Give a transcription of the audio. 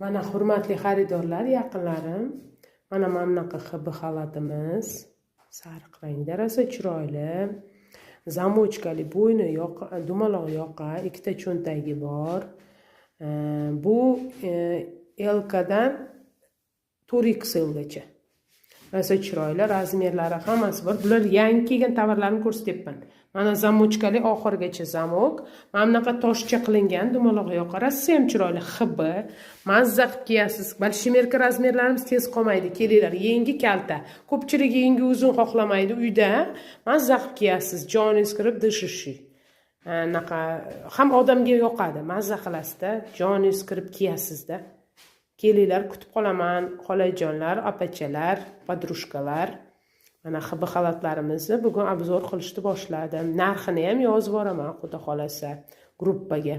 Mana hurmatli xaridorlar, yaqinlarim, mana bunaqa hib xalatimiz, sariq rangda, rosa chiroyli, zamochkali, bo'yni dumaloq yoqa, ikkita cho'ntagi bor. Bu Lkadan 4XL gacha. Rosa chiroyli, razmerlari hammasi bor. Bular yangi kelgan tovarlarni ko'rsatyapman. Mana zamochkali oxirgacha zamok. Mana bunaqa toshcha qilingan dumaloq yoqa, rosa ham chiroyli, hibbi. Mazza qilib kiyasiz. Balshimerka razmerlarimiz tez qolmaydi. Kelinglar, yengi kalta. Ko'pchilik yengi uzun xohlamaydi uyda. Mazza qilib kiyasiz. Joningiz kirib dishishi. Naqa ham odamga yoqadi. Mazza qilasizda, joningiz kirib kiyasizda. Kelinglar, kutib qolaman, xolajonlar, opachalar, podrushkalar. Mana hib xalatlarimizni bugun obzor qilishni boshladim. Narxini ham yozib boraman, xudo xolasa, gruppaga.